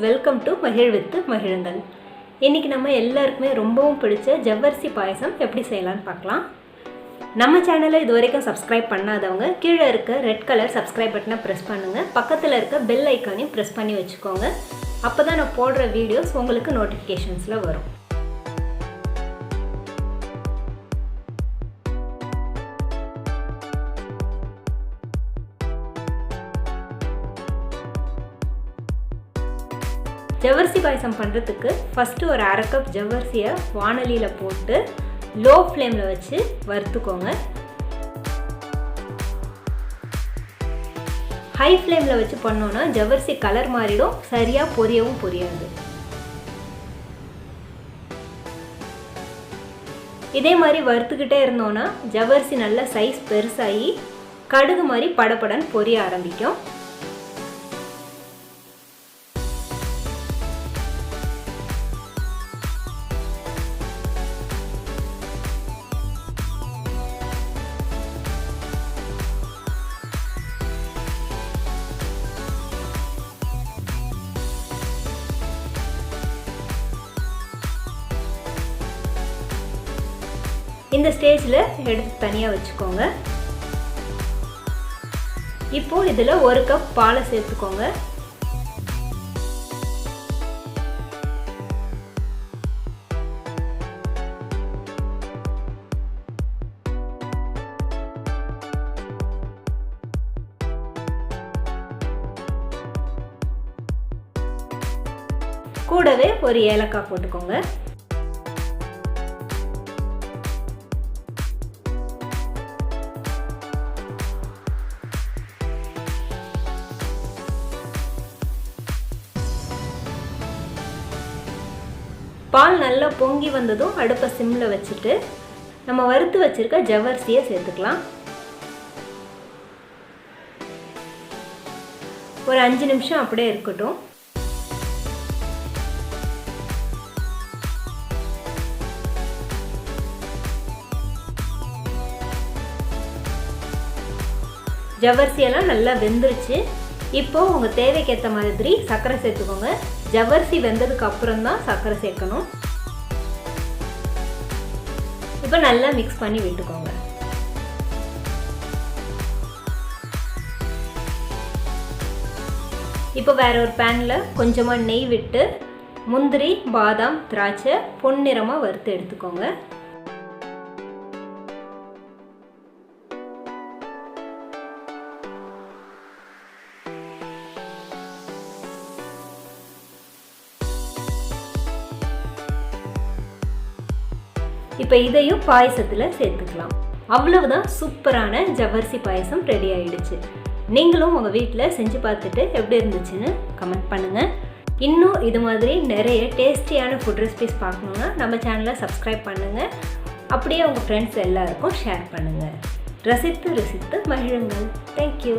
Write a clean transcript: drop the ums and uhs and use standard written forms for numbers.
Welcome to மகிழ் with மகிழுங்கள். இன்றைக்கி நம்ம எல்லாருக்குமே ரொம்பவும் பிடிச்ச ஜவ்வரிசி பாயசம் எப்படி செய்யலான்னு பார்க்கலாம். நம்ம சேனலை இது வரைக்கும் சப்ஸ்கிரைப் பண்ணாதவங்க கீழே இருக்க ரெட் கலர் சப்ஸ்கிரைப் பட்டனை ப்ரெஸ் பண்ணுங்கள். பக்கத்தில் இருக்க பெல் ஐக்கானையும் ப்ரெஸ் பண்ணி வச்சுக்கோங்க. அப்போ தான் நான் போடுற வீடியோஸ் உங்களுக்கு நோட்டிஃபிகேஷன்ஸில் வரும். ஜவ்வரிசி பாயசம் பண்ணுறதுக்கு ஃபஸ்ட்டு ஒரு அரை கப் ஜவ்வரிசியை வானலியில் போட்டு லோ ஃப்ளேமில் வச்சு வறுத்துக்கோங்க. ஹை ஃப்ளேமில் வச்சு பண்ணோன்னா ஜவ்வரிசி கலர் மாறிடும், சரியாக பொரியவும் பொரியாது. இதே மாதிரி வறுத்துக்கிட்டே இருந்தோன்னா ஜவ்வரிசி நல்ல சைஸ் பெருசாகி கடுகு மாதிரி படபடன்னு பொரிய ஆரம்பிக்கும். இந்த ஸ்டேஜில் எடுத்து தனியாக வச்சுக்கோங்க. இப்போ இதில் ஒரு கப் பாலை சேர்த்துக்கோங்க. கூடவே ஒரு ஏலக்காய் போட்டுக்கோங்க. பால் நல்லா பொங்கி வந்ததும் அடுப்பை சிம்மில் வச்சுட்டு நம்ம வறுத்து வச்சுருக்க ஜவ்வரிசியை சேர்த்துக்கலாம். ஒரு 5 நிமிஷம் அப்படியே இருக்கட்டும். ஜவ்வரிசியெல்லாம் நல்லா வெந்துருச்சு. இப்போது உங்கள் தேவைக்கேற்ற மாதிரி சர்க்கரை சேர்த்துக்கோங்க. ஜவ்வரிசி வெந்ததுக்கு அப்புறம் தான் சர்க்கரை சேர்க்கணும். இப்போ நல்லா மிக்ஸ் பண்ணி விட்டுக்கோங்க. இப்போ வேற ஒரு பேனில் கொஞ்சமாக நெய் விட்டு முந்திரி, பாதாம், திராட்சை பொன்னிறமாக வறுத்து எடுத்துக்கோங்க. இப்போ இதையும் பாயசத்தில் சேர்த்துக்கலாம். அவ்வளவுதான், சூப்பரான ஜவ்வரிசி பாயசம் ரெடி ஆயிடுச்சு. நீங்களும் உங்கள் வீட்டில் செஞ்சு பார்த்துட்டு எப்படி இருந்துச்சுன்னு கமெண்ட் பண்ணுங்கள். இன்னும் இது மாதிரி நிறைய டேஸ்டியான ஃபுட் ரெசிபிஸ் பார்க்கணுன்னா நம்ம சேனலை சப்ஸ்கிரைப் பண்ணுங்கள். அப்படியே உங்கள் ஃப்ரெண்ட்ஸ் எல்லாருக்கும் ஷேர் பண்ணுங்கள். ரசித்து ருசித்து மகிழுங்கள். தேங்க்யூ.